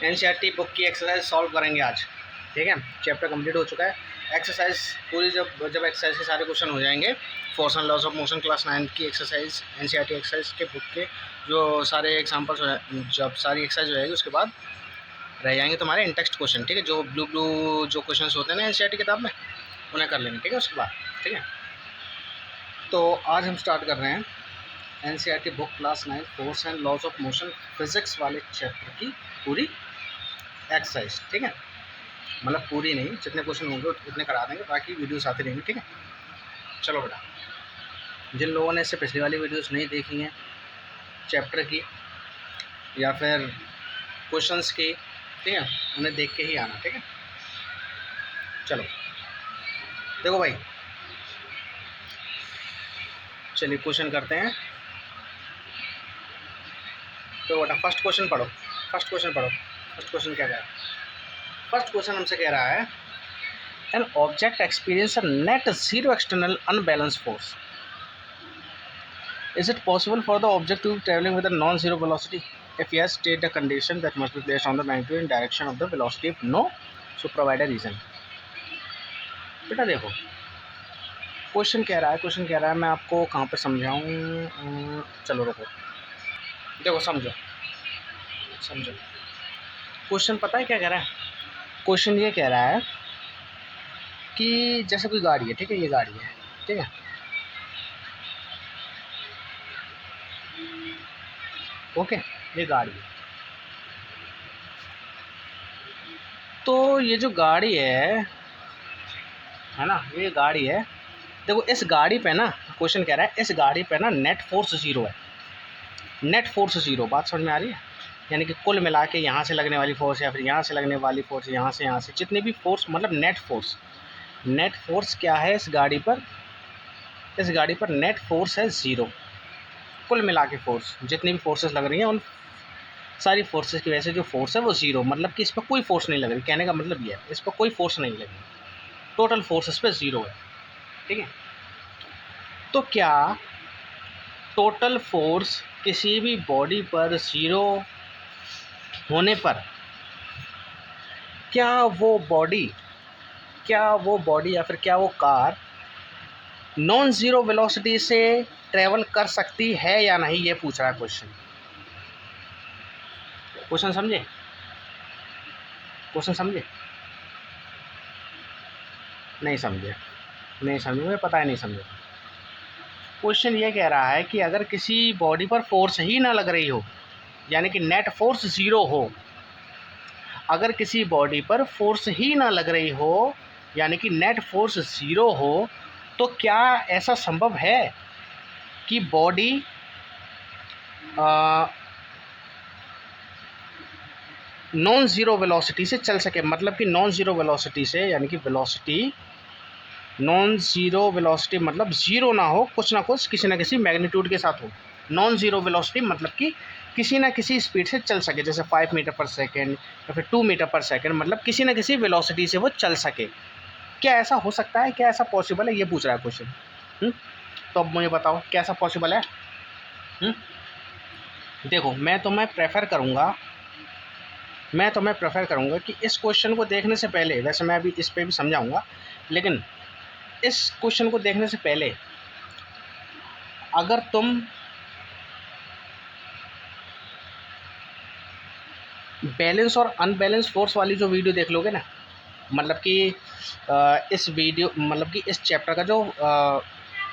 NCERT book की exercise solve करेंगे आज। ठीक है, चैप्टर कंप्लीट हो चुका है। एक्सरसाइज पूरी जब एक्सरसाइज के सारे क्वेश्चन हो जाएंगे, force and loss of motion class 9 की एक्सरसाइज, एनसीईआरटी एक्सरसाइज के बुक के जो सारे एग्जाम्पल्स जब सारी एक्सरसाइज हो जाएगी उसके बाद रह जाएंगे तुम्हारे इन टेक्स्ट क्वेश्चन। ठीक है, जो ब्लू जो क्वेश्चन होते हैं ना एनसीईआरटी किताब में, उन्हें कर लेंगे। ठीक है, उसके बाद ठीक है। तो आज हम स्टार्ट कर रहे हैं NCERT book class 9 force and loss of motion physics वाले चैप्टर की पूरी एक्सरसाइज। ठीक है, मतलब पूरी नहीं, जितने क्वेश्चन होंगे उतने करा देंगे, बाकी वीडियोस आते रहेंगे। ठीक है, चलो बेटा, जिन लोगों ने इससे पिछली वाली वीडियोस नहीं देखी हैं चैप्टर की या फिर क्वेश्चंस की, ठीक है, उन्हें देख के ही आना। ठीक है, चलो देखो भाई, चलिए क्वेश्चन करते हैं। तो बेटा फर्स्ट क्वेश्चन पढ़ो, फर्स्ट क्वेश्चन पढ़ो। फर्स्ट क्वेश्चन क्या कह रहा है? फर्स्ट क्वेश्चन हमसे कह रहा है an object experience a net zero external unbalance force. Is it possible for the object to be traveling with a non-zero velocity? If yes, state the condition that must be placed on the magnitude and direction of the velocity. If no, so provide a reason. बेटा देखो, question कह रहा है मैं आपको कहाँ पे समझाऊँ? चलो रुको, देखो समझो क्वेश्चन पता है क्या कह रहा है? क्वेश्चन ये कह रहा है कि जैसे कोई गाड़ी है, ठीक है, ये गाड़ी है, ठीक है, ओके, ये गाड़ी है। तो ये जो गाड़ी है ना, ये गाड़ी है। देखो इस गाड़ी पे ना, क्वेश्चन कह रहा है इस गाड़ी पे ना नेट फोर्स ज़ीरो है। नेट फोर्स ज़ीरो, बात समझ में आ रही है? यानी कि कुल मिला के यहाँ से लगने वाली फोर्स या फिर यहाँ से लगने वाली फोर्स, यहाँ से जितने भी फोर्स, मतलब नेट फोर्स क्या है इस गाड़ी पर? इस गाड़ी पर नेट फोर्स है ज़ीरो। कुल मिला के फोर्स, जितनी भी फोर्सेस लग रही हैं उन सारी फोर्सेस की वजह से जो फोर्स है वो ज़ीरो, मतलब कि इस पर कोई फोर्स नहीं लग रही। कहने का मतलब ये है इस पर कोई फोर्स नहीं लगी, टोटल फोर्स इस पर ज़ीरो है। ठीक है, तो क्या टोटल फोर्स किसी भी बॉडी पर ज़ीरो होने पर क्या वो बॉडी या फिर क्या वो कार नॉन ज़ीरो वेलोसिटी से ट्रैवल कर सकती है या नहीं, ये पूछ रहा है क्वेश्चन। क्वेश्चन समझे? नहीं समझे, मुझे पता है नहीं समझे। क्वेश्चन ये कह रहा है कि अगर किसी बॉडी पर फोर्स ही ना लग रही हो, यानी कि नेट फोर्स ज़ीरो हो, अगर किसी बॉडी पर फोर्स ही ना लग रही हो यानी कि नेट फोर्स ज़ीरो हो, तो क्या ऐसा संभव है कि बॉडी नॉन ज़ीरो वेलोसिटी से चल सके? मतलब कि नॉन ज़ीरो वेलोसिटी से, यानी कि वेलोसिटी नॉन ज़ीरो वेलोसिटी मतलब ज़ीरो ना हो, कुछ ना कुछ किसी ना किसी मैग्नीट्यूड के साथ हो। नॉन ज़ीरो वेलोसिटी मतलब कि किसी ना किसी स्पीड से चल सके, जैसे 5 मीटर पर सेकेंड या फिर 2 मीटर पर सेकेंड, मतलब किसी ना किसी वेलोसिटी से वो चल सके। क्या ऐसा हो सकता है? क्या ऐसा पॉसिबल है? ये पूछ रहा है क्वेश्चन। तो अब मुझे बताओ क्या ऐसा पॉसिबल है? देखो मैं तुम्हें प्रेफर करूँगा कि इस क्वेश्चन को देखने से पहले, वैसे मैं अभी इस पर भी समझाऊँगा, लेकिन इस क्वेश्चन को देखने से पहले अगर तुम बैलेंस और अनबैलेंस फोर्स वाली जो वीडियो देख लोगे ना, मतलब कि इस चैप्टर का जो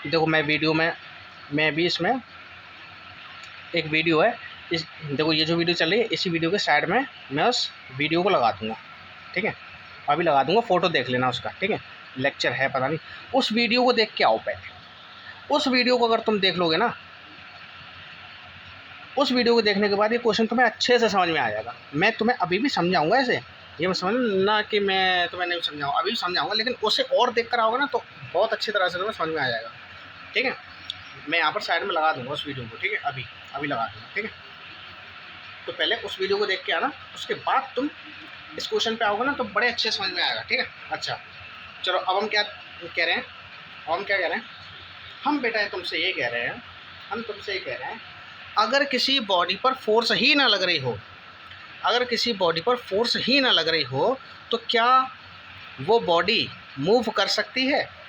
देखो मैं भी इसमें एक वीडियो है, इस देखो ये जो वीडियो चल रही है, इसी वीडियो के साइड में मैं उस वीडियो को लगा दूँगा। ठीक है, अभी लगा दूँगा, फ़ोटो देख लेना उसका। ठीक है, लेक्चर है पता नहीं, उस वीडियो को देख के आओ पहले। उस वीडियो को अगर तुम देख लोगे ना, उस वीडियो को देखने के बाद ये क्वेश्चन तुम्हें अच्छे से समझ में आ जाएगा। मैं तुम्हें अभी भी समझाऊंगा ऐसे, ये मैं समझ ना कि मैं तुम्हें नहीं समझाऊँ, अभी भी समझाऊंगा, लेकिन उसे और देख कर आओगे ना तो बहुत अच्छी तरह से तुम्हें समझ में आ जाएगा। ठीक है, मैं यहाँ पर साइड में लगा दूँगा उस वीडियो को। ठीक है, अभी लगा दूँगा। ठीक है, तो पहले उस वीडियो को देख के आना, उसके बाद तुम इस क्वेश्चन पर आओगे ना तो बड़े अच्छे समझ में आएगा। ठीक है, अच्छा चलो, अब हम क्या कह रहे हैं? हम बेटा तुमसे ये कह रहे हैं, अगर किसी बॉडी पर फोर्स ही ना लग रही हो, अगर किसी बॉडी पर फोर्स ही ना लग रही हो तो क्या वो बॉडी मूव कर सकती है?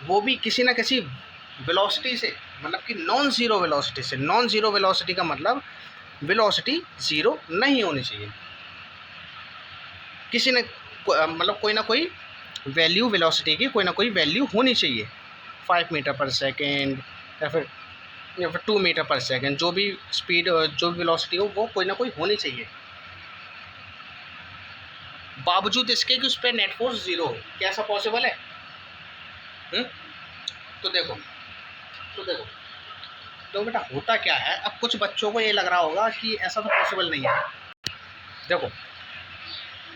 वो भी किसी ना किसी वेलोसिटी से, मतलब कि नॉन ज़ीरो वेलोसिटी से। नॉन ज़ीरो वेलोसिटी का मतलब वेलोसिटी ज़ीरो नहीं होनी चाहिए, किसी ने मतलब कोई ना कोई वैल्यू, वेलोसिटी की कोई ना कोई वैल्यू होनी चाहिए। 5 मीटर पर सेकेंड या फिर 2 मीटर पर सेकेंड, जो भी स्पीड, जो भी वेलोसिटी हो, वो कोई ना कोई होनी चाहिए। बावजूद इसके कि उस पर नेट फोर्स ज़ीरो हो, क्या ऐसा पॉसिबल है? तो देखो तो बेटा होता क्या है, अब कुछ बच्चों को ये लग रहा होगा कि ऐसा तो पॉसिबल नहीं है। देखो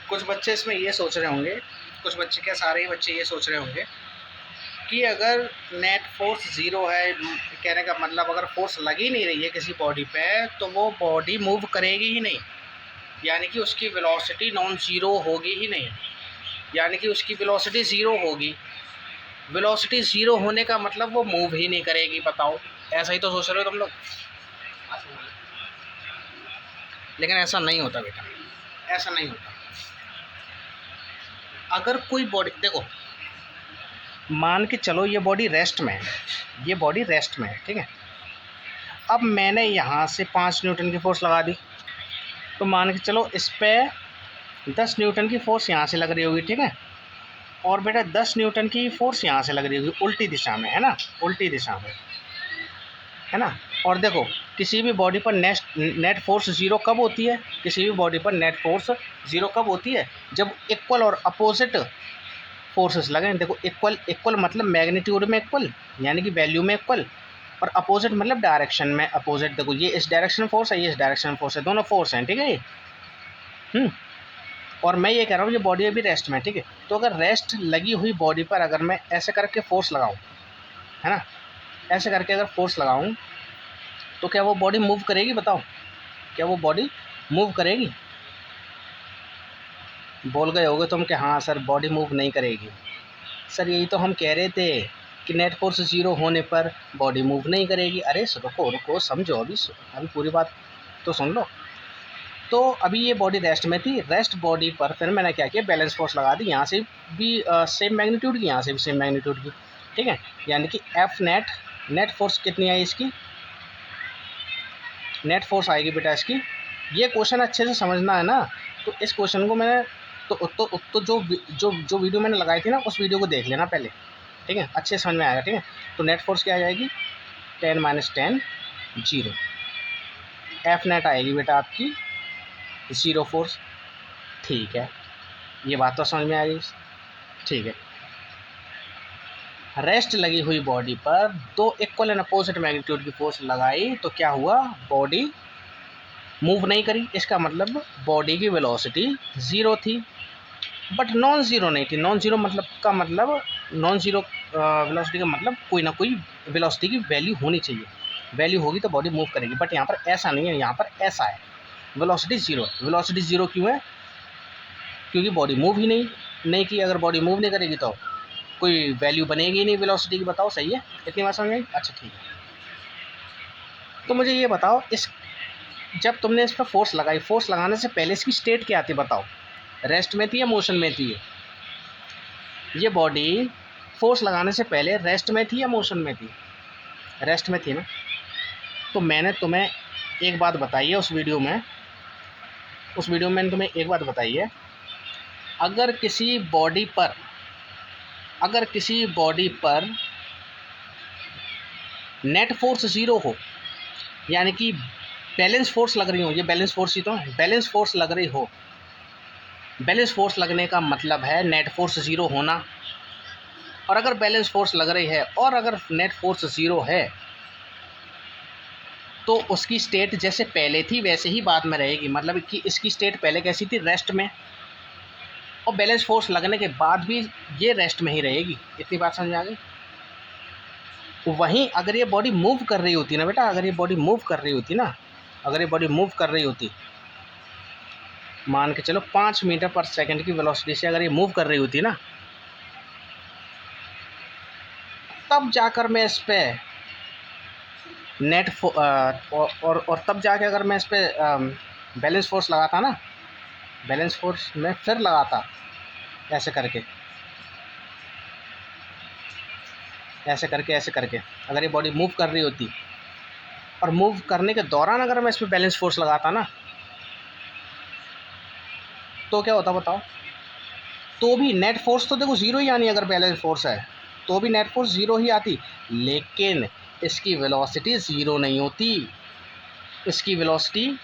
कुछ बच्चे इसमें ये सोच रहे होंगे, कुछ बच्चे क्या, सारे ही बच्चे ये सोच रहे होंगे कि अगर नेट फोर्स ज़ीरो है, कहने का मतलब अगर फोर्स लग ही नहीं रही है किसी बॉडी पे तो वो बॉडी मूव करेगी ही नहीं, यानी कि उसकी वेलोसिटी नॉन ज़ीरो होगी ही नहीं, यानी कि उसकी वेलोसिटी ज़ीरो होगी। वेलोसिटी ज़ीरो होने का मतलब वो मूव ही नहीं करेगी। बताओ, ऐसा ही तो सोच रहे हो तुम लोग, लेकिन ऐसा नहीं होता बेटा, ऐसा नहीं होता। अगर कोई बॉडी, देखो मान के चलो ये बॉडी रेस्ट में है, ये बॉडी रेस्ट में है, ठीक है। अब मैंने यहाँ से 5 न्यूटन की फोर्स लगा दी, तो मान के चलो इस पर 10 न्यूटन की फोर्स यहाँ से लग रही होगी, ठीक है। और बेटा 10 न्यूटन की फोर्स यहाँ से लग रही होगी, उल्टी दिशा में, है ना, उल्टी दिशा में, है ना। और देखो किसी भी बॉडी पर नेट फोर्स ज़ीरो कब होती है? किसी भी बॉडी पर नेट फोर्स ज़ीरो कब होती है? जब इक्वल और अपोजिट फोर्सेस लगें। देखो इक्वल मतलब मैग्नीट्यूड में इक्वल, यानी कि वैल्यू में इक्वल, और अपोजिट मतलब डायरेक्शन में अपोजिट। देखो ये इस डायरेक्शन फोर्स है, ये इस डायरेक्शन फोर्स है, दोनों फोर्स हैं, ठीक है ये। और मैं ये कह रहा हूँ ये बॉडी अभी रेस्ट में, ठीक है। तो अगर रेस्ट लगी हुई बॉडी पर अगर मैं ऐसे करके फोर्स लगाऊँ, है ना, ऐसे करके अगर फोर्स लगाऊँ तो क्या वो बॉडी मूव करेगी? बताओ, क्या वो बॉडी मूव करेगी? बोल गए होगे तुम कि हाँ सर बॉडी मूव नहीं करेगी। सर यही तो हम कह रहे थे कि नेट फोर्स ज़ीरो होने पर बॉडी मूव नहीं करेगी। अरे रुको समझो, अभी पूरी बात तो सुन लो। तो अभी ये बॉडी रेस्ट में थी, रेस्ट बॉडी पर फिर मैंने क्या किया, बैलेंस फोर्स लगा दी, यहाँ से भी सेम मैग्नीट्यूड की, यहाँ से भी सेम मैग्नीट्यूड की, ठीक है। यानी कि एफ नेट फोर्स कितनी आई इसकी, नेट फोर्स आएगी बेटा इसकी। ये क्वेश्चन अच्छे से समझना है ना, तो इस क्वेश्चन को मैंने तो जो वीडियो मैंने लगाई थी ना, उस वीडियो को देख लेना पहले, ठीक है, अच्छे समझ में आएगा, ठीक है। तो नेट फोर्स क्या आ जाएगी, 10 - 10 0। एफ नेट आएगी बेटा आपकी 0 फोर्स, ठीक है। ये बात तो समझ में आ गई, ठीक है। रेस्ट लगी हुई बॉडी पर दो इक्वल एंड अपोजिट मैग्नीट्यूड की फोर्स लगाई तो क्या हुआ, बॉडी मूव नहीं करी। इसका मतलब बॉडी की वेलोसिटी ज़ीरो थी, बट नॉन ज़ीरो नहीं थी। नॉन ज़ीरो मतलब का मतलब, नॉन ज़ीरो वेलोसिटी का मतलब कोई ना कोई वेलोसिटी की वैल्यू होनी चाहिए, वैल्यू होगी तो बॉडी मूव करेगी। बट यहाँ पर ऐसा नहीं है, यहाँ पर ऐसा है, वेलोसिटी ज़ीरो। वेलोसिटी ज़ीरो क्यों है? क्योंकि बॉडी मूव ही नहीं की। अगर बॉडी मूव नहीं करेगी तो कोई वैल्यू बनेगी ही नहीं वेलोसिटी की। बताओ सही है, इतनी बात समझ आई? अच्छा ठीक है। तो मुझे ये बताओ, इस जब तुमने इस पर फोर्स लगाई, फोर्स लगाने से पहले इसकी स्टेट क्या थी? बताओ, रेस्ट में थी या मोशन में थी? ये बॉडी फोर्स लगाने से पहले रेस्ट में थी या मोशन में थी? रेस्ट में थी ना। तो मैंने तुम्हें एक बात बताई है उस वीडियो में मैंने तुम्हें एक बात बताई है, अगर किसी बॉडी पर नेट फोर्स ज़ीरो हो, यानी कि बैलेंस फोर्स लग रही हो, ये बैलेंस फोर्स ही तो है, बैलेंस फोर्स लग रही हो। बैलेंस फोर्स लगने का मतलब है नेट फोर्स ज़ीरो होना। और अगर बैलेंस फोर्स लग रही है और अगर नेट फोर्स ज़ीरो है तो उसकी स्टेट जैसे पहले थी वैसे ही बाद में रहेगी। मतलब कि इसकी स्टेट पहले कैसी थी, रेस्ट में, और बैलेंस फोर्स लगने के बाद भी ये रेस्ट में ही रहेगी। इतनी बात समझ आ गई? वहीं अगर ये बॉडी मूव कर रही होती ना बेटा, अगर ये बॉडी मूव कर रही होती, मान के चलो 5 मीटर पर सेकंड की वेलोसिटी से अगर ये मूव कर रही होती ना, तब जाकर मैं इस पे और तब जाके अगर मैं इस पर बैलेंस फोर्स लगाता ना, बैलेंस फोर्स मैं फिर लगाता ऐसे करके, ऐसे करके, ऐसे करके, अगर ये बॉडी मूव कर रही होती और मूव करने के दौरान अगर मैं इस पर बैलेंस फोर्स लगाता ना, तो क्या होता बताओ? तो भी नेट फोर्स तो देखो ज़ीरो ही आनी, अगर बैलेंस फोर्स है तो भी नेट फोर्स ज़ीरो ही आती, लेकिन इसकी वेलोसिटी ज़ीरो नहीं होती। इसकी वेलोसिटी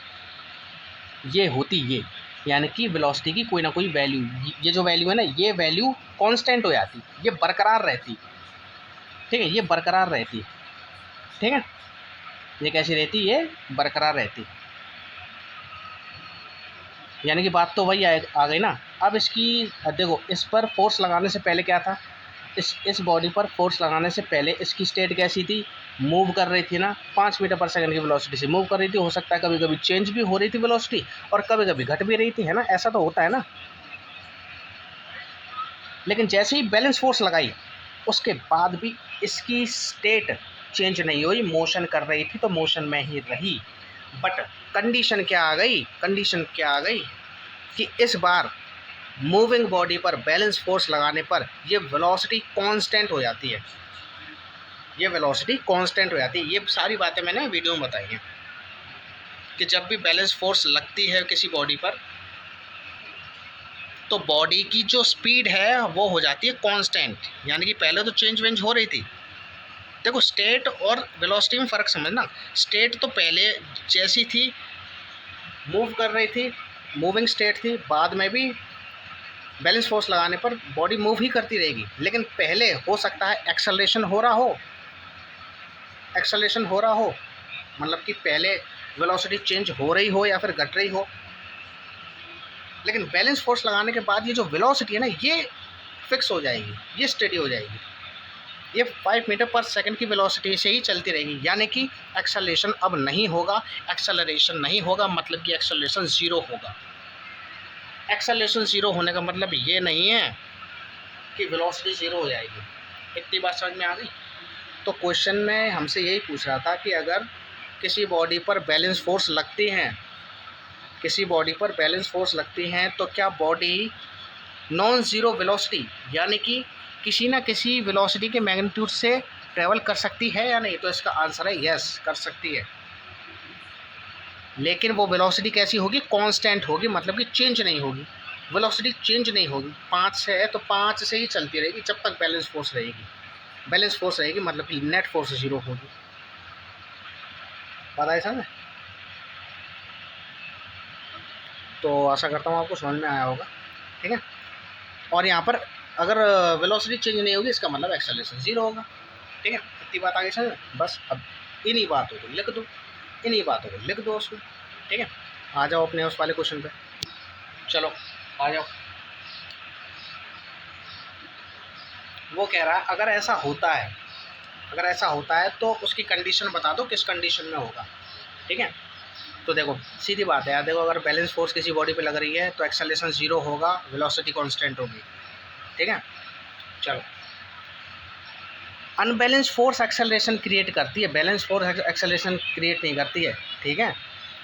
ये होती ये, यानी कि वेलोसिटी की कोई ना कोई वैल्यू, ये जो वैल्यू है ना, ये वैल्यू कांस्टेंट हो जाती, ये बरकरार रहती। ठीक है, ये बरकरार रहती। ठीक है, ये कैसी रहती? ये बरकरार रहती। यानी कि बात तो वही आ गई ना। अब इसकी देखो, इस पर फोर्स लगाने से पहले क्या था? इस बॉडी पर फोर्स लगाने से पहले इसकी स्टेट कैसी थी? मूव कर रही थी ना, 5 मीटर पर सेकंड की वेलोसिटी से मूव कर रही थी। हो सकता है कभी कभी चेंज भी हो रही थी वेलोसिटी, और कभी कभी घट भी रही थी, है ना? ऐसा तो होता है ना। लेकिन जैसे ही बैलेंस फोर्स लगाई, उसके बाद भी इसकी स्टेट चेंज नहीं हुई, मोशन कर रही थी तो मोशन में ही रही। बट कंडीशन क्या आ गई? कंडीशन क्या आ गई कि इस बार मूविंग बॉडी पर बैलेंस फोर्स लगाने पर ये वेलोसिटी कांस्टेंट हो जाती है। ये वेलोसिटी कांस्टेंट हो जाती है। ये सारी बातें मैंने वीडियो में बताई हैं कि जब भी बैलेंस फोर्स लगती है किसी बॉडी पर, तो बॉडी की जो स्पीड है वो हो जाती है कांस्टेंट। यानी कि पहले तो चेंज वेंज हो रही थी। देखो, स्टेट और वेलोसिटी में फ़र्क समझना। स्टेट तो पहले जैसी थी, मूव कर रही थी, मूविंग स्टेट थी, बाद में भी बैलेंस फोर्स लगाने पर बॉडी मूव ही करती रहेगी। लेकिन पहले हो सकता है एक्सेलरेशन हो रहा हो, एक्सेलरेशन हो रहा हो, मतलब कि पहले वेलोसिटी चेंज हो रही हो या फिर घट रही हो। लेकिन बैलेंस फोर्स लगाने के बाद ये जो वेलोसिटी है ना, ये फिक्स हो जाएगी, ये स्टेडी हो जाएगी। ये 5 मीटर पर सेकंड की वेलोसिटी से ही चलती रहेगी। यानी कि एक्सेलरेशन अब नहीं होगा। एक्सेलरेशन नहीं होगा मतलब कि एक्सेलरेशन ज़ीरो होगा। एक्सेलरेशन ज़ीरो होने का मतलब ये नहीं है कि वेलोसिटी ज़ीरो हो जाएगी। इतनी बात समझ में आ गई? तो क्वेश्चन में हमसे यही पूछ रहा था कि अगर किसी बॉडी पर बैलेंस फोर्स लगती हैं, किसी बॉडी पर बैलेंस फोर्स लगती हैं, तो क्या बॉडी नॉन ज़ीरो वेलोसिटी, यानी कि किसी ना किसी वेलोसिटी के मैग्नीट्यूड से ट्रैवल कर सकती है या नहीं? तो इसका आंसर है यस, कर सकती है। लेकिन वो वेलोसिटी कैसी होगी? कांस्टेंट होगी, मतलब कि चेंज नहीं होगी। वेलोसिटी चेंज नहीं होगी। 5 से है तो 5 से ही चलती रहेगी जब तक बैलेंस फोर्स रहेगी। बैलेंस फोर्स रहेगी मतलब कि नेट फोर्स ज़ीरो होगी। पता है समझ? तो आशा करता हूँ आपको समझ में आया होगा। ठीक है, और यहाँ पर अगर वेलोसिटी चेंज नहीं होगी, इसका मतलब एक्सेलरेशन ज़ीरो होगा। ठीक है, इतनी बात आगे समझ? बस अब इन्हीं बातों को लिख दो, इन्हीं बातों को लिख दो उसमें। ठीक है, आ जाओ अपने उस वाले क्वेश्चन पे। चलो आ जाओ। वो कह रहा है अगर ऐसा होता है, अगर ऐसा होता है तो उसकी कंडीशन बता दो, किस कंडीशन में होगा। ठीक है, तो देखो सीधी बात है यार। देखो, अगर बैलेंस फोर्स किसी बॉडी पे लग रही है तो एक्सेलरेशन ज़ीरो होगा, वेलोसिटी कांस्टेंट होगी। ठीक है, चलो। अनबैलेंस फोर्स एक्सेलरेशन क्रिएट करती है, बैलेंस फोर्स एक्सेलरेशन क्रिएट नहीं करती है। ठीक है,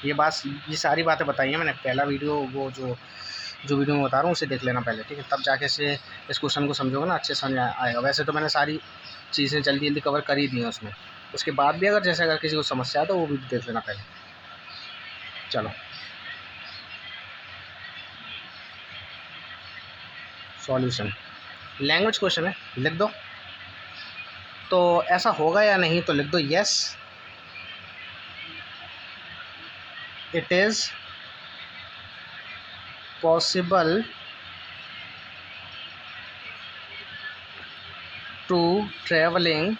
ये बात, ये सारी बातें बताई हैं मैंने। पहला वीडियो, वो जो वीडियो मैं बता रहा हूँ उसे देख लेना पहले। ठीक है, तब जाके से इस क्वेश्चन को समझोगे ना, अच्छे समझ आएगा। वैसे तो मैंने सारी चीज़ें जल्दी जल्दी कवर कर ही दी हैं उसमें। उसके बाद भी अगर जैसे अगर किसी को समस्या है तो वो भी देख लेना पहले। चलो, सॉल्यूशन लैंग्वेज क्वेश्चन है, लिख दो। तो ऐसा होगा या नहीं तो लिख दो yes, it is possible to travelling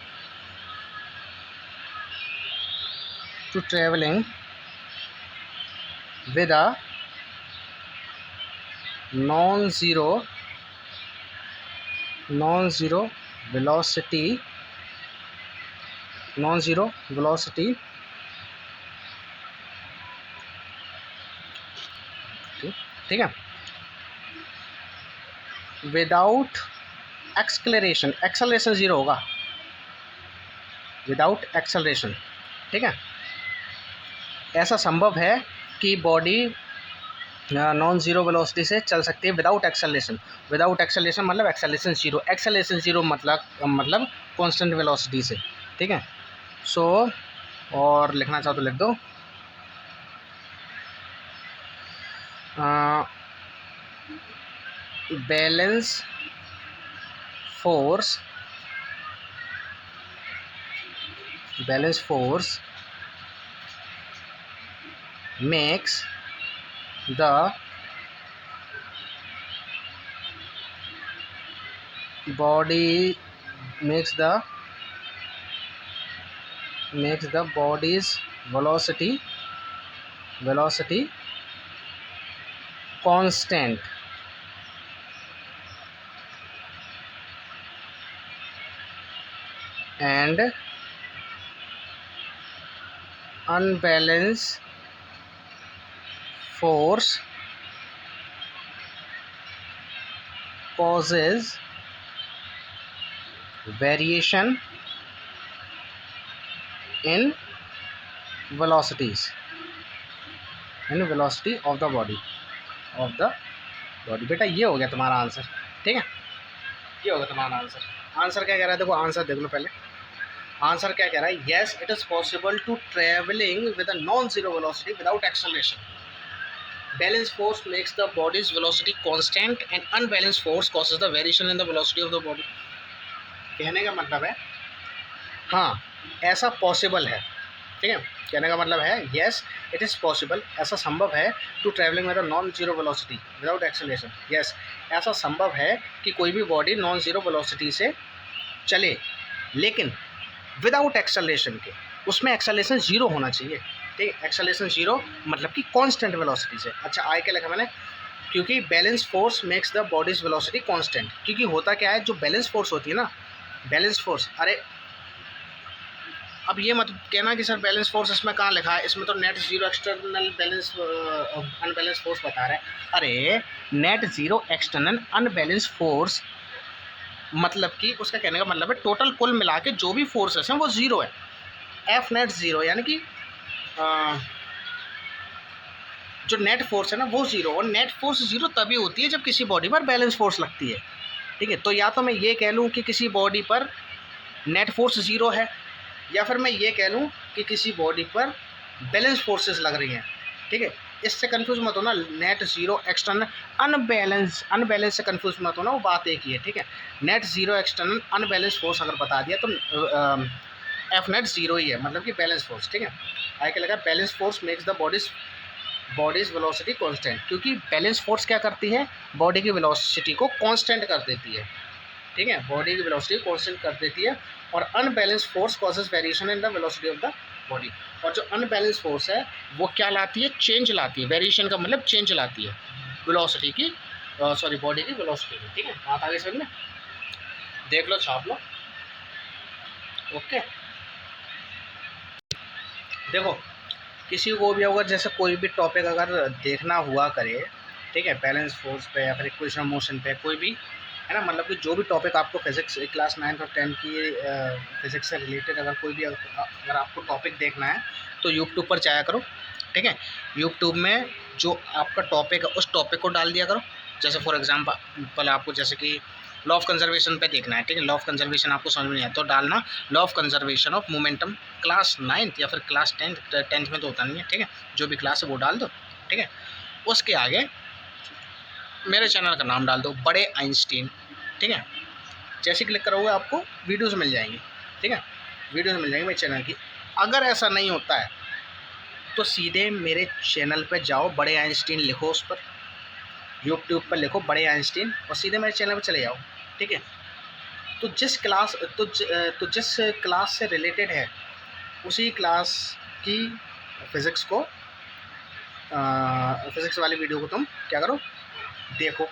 with a non-zero velocity, ठीक है, विदाउट एक्सेलरेशन, एक्सेलरेशन ज़ीरो होगा, विदाउट एक्सेलरेशन। ठीक है। ऐसा संभव है कि बॉडी नॉन ज़ीरो वेलोसिटी से चल सकती है विदाउट एक्सेलरेशन। विदाउट एक्सेलरेशन मतलब एक्सेलरेशन ज़ीरो, एक्सेलरेशन ज़ीरो मतलब कांस्टेंट वेलोसिटी से, ठीक है। सो और लिखना चाहो तो लिख दो, balance force makes the body makes the body's velocity constant and unbalanced force causes variation in velocity of the body बेटा ये हो गया तुम्हारा आंसर, ठीक है। ये होगा तुम्हारा आंसर। आंसर क्या कह रहा है, देखो आंसर देख लो पहले। आंसर क्या कह रहा है, yes it is possible to travelling with a non zero velocity without acceleration. Balance force makes the body's velocity constant and unbalance force causes the variation in the velocity of the body. कहने का मतलब है हाँ ऐसा possible है, ठीक है। कहने का मतलब है येस इट इज़ पॉसिबल, ऐसा संभव है to travelling with non zero velocity without acceleration. Yes ऐसा संभव है कि कोई भी बॉडी नॉन जीरो वेलोसिटी से चले, लेकिन विदाउट एक्सेलरेशन के, उसमें एक्सेलरेशन जीरो होना चाहिए, ठीक है। एक्सेलरेशन जीरो मतलब कि कांस्टेंट वेलोसिटी से। अच्छा आई क्या लिखा मैंने, क्योंकि balance force makes the body's velocity constant. क्योंकि होता क्या है, जो बैलेंस फोर्स होती है ना, बैलेंस फोर्स, अरे अब ये मत कहना कि सर बैलेंस फोर्स इसमें कहाँ लिखा है, इसमें तो net zero external balance unbalance force बता रहा है। अरे net zero external unbalance force मतलब कि उसका कहने का मतलब है टोटल कुल मिला के जो भी फोर्सेस हैं वो ज़ीरो है। एफ नेट ज़ीरो यानी कि जो नेट फोर्स है ना वो ज़ीरो, और नेट फोर्स ज़ीरो तभी होती है जब किसी बॉडी पर बैलेंस फोर्स लगती है, ठीक है। तो या तो मैं ये कह लूँ कि किसी बॉडी पर नेट फोर्स ज़ीरो है, या फिर मैं ये कह लूँ कि किसी बॉडी पर बैलेंस फोर्सेस लग रही हैं, ठीक है। इससे कंफ्यूज मत होना, नेट ज़ीरो एक्सटर्नल अनबैलेंस से कंफ्यूज मत होना, वो बात एक ही है, ठीक है। Net zero external unbalance force अगर बता दिया तो एफ नेट ज़ीरो ही है, मतलब कि बैलेंस फोर्स, ठीक है। आगे क्या लगा, balance force makes the body's velocity constant. क्योंकि बैलेंस फोर्स क्या करती है, बॉडी की वेलोसिटी को कांस्टेंट कर देती है, ठीक है। बॉडी की वेलोसिटी कांस्टेंट कर देती है, और unbalance force causes variation in the velocity of the body. और जो अनबैलेंस फोर्स है वो क्या लाती है, चेंज लाती है। वेरिएशन का मतलब चेंज लाती है वेलोसिटी की, सॉरी बॉडी की वेलोसिटी की, ठीक है। बात आगे समझ में, देख लो छाप लो, ओके। देखो किसी को भी अगर जैसे कोई भी टॉपिक अगर देखना हुआ करे, ठीक है, बैलेंस फोर्स पे या फिर इक्वेशन ऑफ मोशन पे, कोई भी है ना, मतलब कि जो भी टॉपिक आपको फिजिक्स क्लास 9 और 10 की फिजिक्स से रिलेटेड अगर कोई भी अगर आपको टॉपिक देखना है तो यूट्यूब पर जाया करो, ठीक है। यूट्यूब में जो आपका टॉपिक है उस टॉपिक को डाल दिया करो। जैसे फॉर एग्जाम्पल आपको जैसे कि लॉ ऑफ कंजर्वेशन पे देखना है, ठीक है। लॉ ऑफ कंजर्वेशन आपको समझ में नहीं आया तो डालना law of conservation of momentum, class 9 या फिर क्लास 10 में तो होता नहीं है, ठीक है। जो भी क्लास है वो डाल दो, ठीक है। उसके आगे मेरे चैनल का नाम डाल दो, बड़े आइंस्टीन, ठीक है। जैसे क्लिक करोगे आपको वीडियोस मिल जाएंगी, ठीक है। वीडियोस मिल जाएंगी मेरे चैनल की। अगर ऐसा नहीं होता है तो सीधे मेरे चैनल पर जाओ, बड़े आइंस्टीन लिखो, उस पर यूट्यूब पर लिखो बड़े आइंस्टीन और सीधे मेरे चैनल पर चले जाओ, ठीक है। तो जिस क्लास से रिलेटेड है उसी क्लास की फिज़िक्स को फिज़िक्स वाली वीडियो को तुम क्या करो, देखो।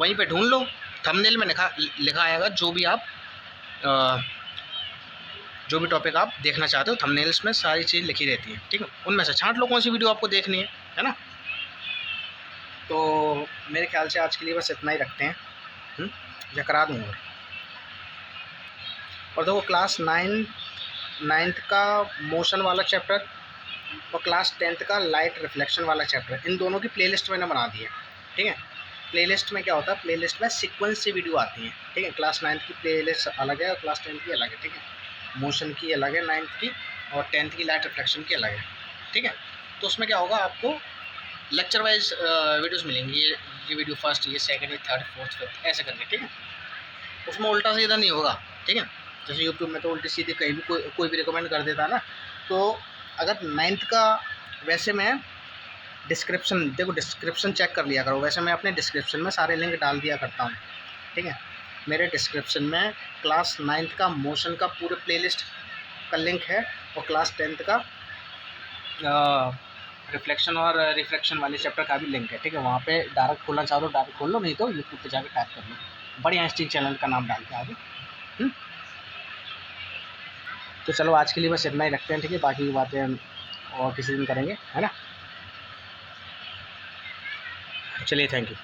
वहीं पे ढूंढ लो, थंबनेल में लिखा आएगा जो भी टॉपिक आप देखना चाहते हो, थंबनेल्स में सारी चीज़ लिखी रहती है, ठीक है। उनमें से छांट लो कौन सी वीडियो आपको देखनी है ना। तो मेरे ख्याल से आज के लिए बस इतना ही रखते हैं, या करा दूँगा। और देखो क्लास 9 नाइन्थ का मोशन वाला चैप्टर और क्लास 10th का लाइट रिफ्लेक्शन वाला चैप्टर, इन दोनों की प्लेलिस्ट मैंने बना दी है। ठीक है, प्लेलिस्ट में क्या होता है, प्लेलिस्ट में सीक्वेंस से वीडियो आती हैं। ठीक है, क्लास 9th की प्लेलिस्ट अलग है और क्लास 10th की अलग है। ठीक है, मोशन की अलग है 9th की, और 10th की लाइट रिफ्लेक्शन की अलग है। ठीक है, तो उसमें क्या होगा, आपको लेक्चर वाइज वीडियोस मिलेंगी, ये वीडियो फर्स्ट, ये सेकंड, ये थर्ड, फोर्थ, फिफ्थ, ऐसे करके। ठीक है, उसमें उल्टा सीधा नहीं होगा। ठीक है, जैसे यूट्यूब में तो उल्टी सीधी कहीं भी कोई भी रिकमेंड कर देता है ना। तो अगर 9th का, वैसे मैं डिस्क्रिप्शन, देखो डिस्क्रिप्शन चेक कर लिया करो, वैसे मैं अपने डिस्क्रिप्शन में सारे लिंक डाल दिया करता हूँ। ठीक है, मेरे डिस्क्रिप्शन में क्लास 9th का मोशन का पूरे प्लेलिस्ट का लिंक है, और क्लास 10th का रिफ्लेक्शन और रिफ्रैक्शन वाले चैप्टर का भी लिंक है। ठीक है, वहाँ पे डायरेक्ट खोलना चाहो तो डायरेक्ट खोल लो, नहीं तो यूट्यूब पे जाके टाइप कर लो, बढ़िया इंस्टीन चैनल का नाम डाल के आगे। तो चलो आज के लिए बस इतना ही रखते हैं। ठीक है, बाकी की बातें हम और किसी दिन करेंगे, है ना। चलिए, थैंक यू।